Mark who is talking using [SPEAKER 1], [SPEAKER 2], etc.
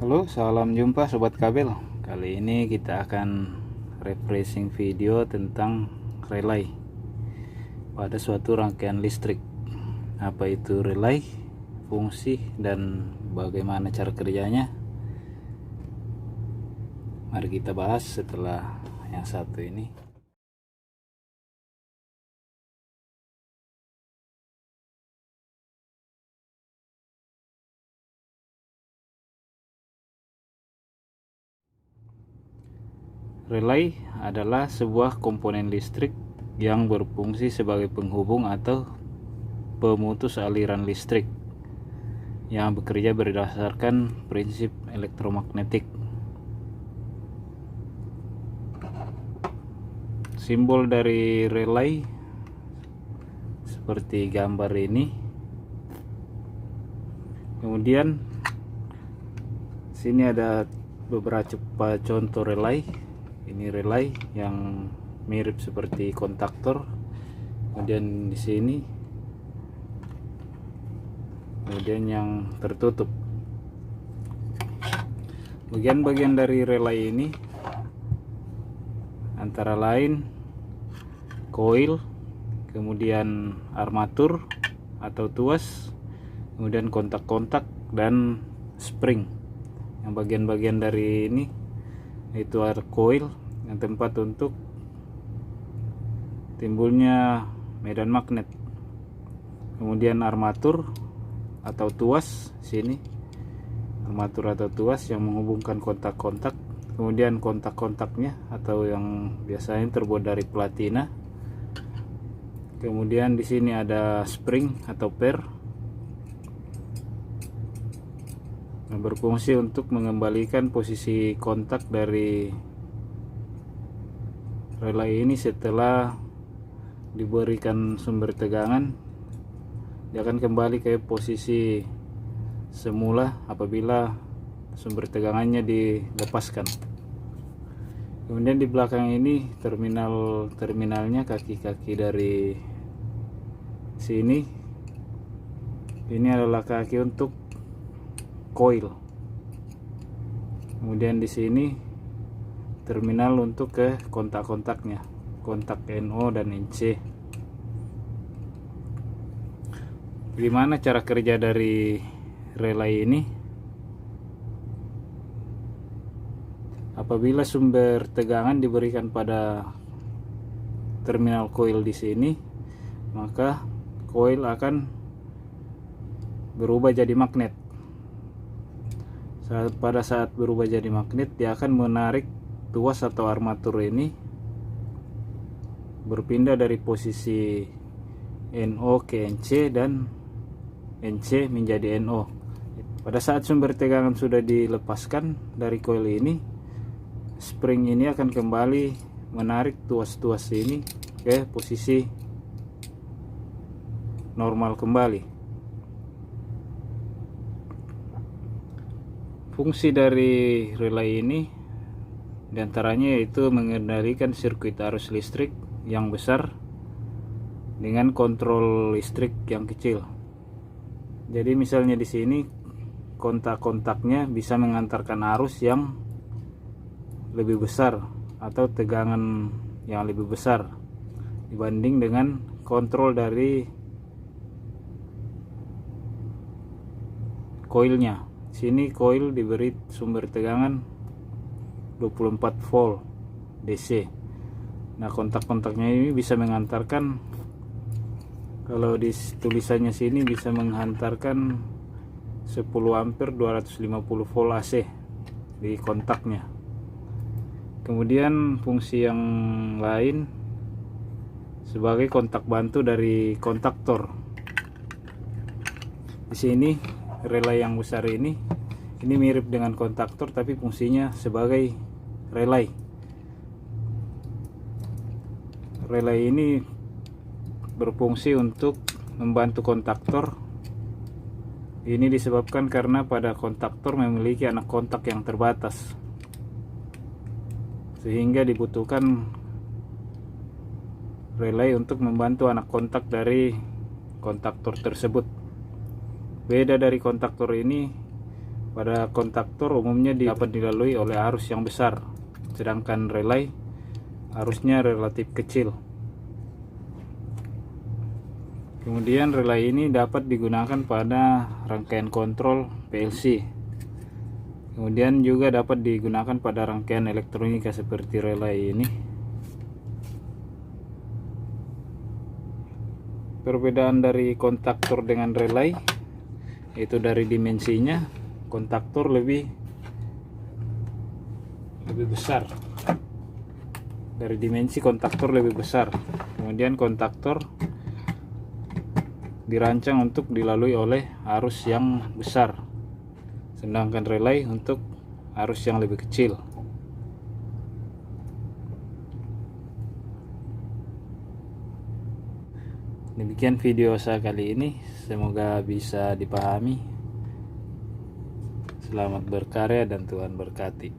[SPEAKER 1] Halo, salam jumpa sobat kabel. Kali ini kita akan refreshing video tentang relay pada suatu rangkaian listrik. Apa itu relay, fungsi, dan bagaimana cara kerjanya? Mari kita bahas setelah yang satu ini. Relay adalah sebuah komponen listrik yang berfungsi sebagai penghubung atau pemutus aliran listrik yang bekerja berdasarkan prinsip elektromagnetik. Simbol dari relay seperti gambar ini. Kemudian sini ada beberapa contoh relay. Ini relay yang mirip seperti kontaktor. Kemudian di sini, kemudian yang tertutup. Bagian-bagian dari relay ini antara lain koil, kemudian armatur atau tuas, kemudian kontak-kontak dan spring. Yang bagian-bagian dari ini itu ada koil yang tempat untuk timbulnya medan magnet, kemudian armatur atau tuas sini, armatur atau tuas yang menghubungkan kontak-kontak, kemudian kontak-kontaknya atau yang biasanya terbuat dari platina. Kemudian di sini ada spring atau per yang berfungsi untuk mengembalikan posisi kontak dari relay ini setelah diberikan sumber tegangan. Dia akan kembali ke posisi semula apabila sumber tegangannya dilepaskan. Kemudian di belakang ini terminalnya, kaki-kaki dari sini. Ini adalah kaki untuk koil. Kemudian di sini terminal untuk ke kontak-kontaknya, kontak NO dan NC. Gimana cara kerja dari relay ini? Apabila sumber tegangan diberikan pada terminal koil di sini, maka koil akan berubah jadi magnet. Pada saat berubah jadi magnet, dia akan menarik tuas atau armatur ini berpindah dari posisi NO ke NC dan NC menjadi NO. Pada saat sumber tegangan sudah dilepaskan dari koil ini, spring ini akan kembali menarik tuas-tuas ini ke posisi normal kembali. Fungsi dari relay ini diantaranya yaitu mengendalikan sirkuit arus listrik yang besar dengan kontrol listrik yang kecil. Jadi misalnya di sini kontak-kontaknya bisa mengantarkan arus yang lebih besar atau tegangan yang lebih besar dibanding dengan kontrol dari koilnya. Sini koil diberi sumber tegangan 24 volt DC. Nah, kontak-kontaknya ini bisa mengantarkan, kalau di tulisannya sini bisa menghantarkan 10 ampere 250 volt AC di kontaknya. Kemudian fungsi yang lain sebagai kontak bantu dari kontaktor. Di sini relay yang besar ini mirip dengan kontaktor tapi fungsinya sebagai relay. Relay ini berfungsi untuk membantu kontaktor. Ini disebabkan karena pada kontaktor memiliki anak kontak yang terbatas, sehingga dibutuhkan relay untuk membantu anak kontak dari kontaktor tersebut. Beda dari kontaktor ini, Pada kontaktor umumnya dapat dilalui oleh arus yang besar, sedangkan relay arusnya relatif kecil. Kemudian relay ini dapat digunakan pada rangkaian kontrol PLC. Kemudian juga dapat digunakan pada rangkaian elektronika seperti relay ini. Perbedaan dari kontaktor dengan relay itu dari dimensinya. Kontaktor lebih besar. Dari dimensi kontaktor lebih besar. Kemudian kontaktor dirancang untuk dilalui oleh arus yang besar, sedangkan relay untuk arus yang lebih kecil. Demikian video saya kali ini, semoga bisa dipahami. Selamat berkarya dan Tuhan berkati.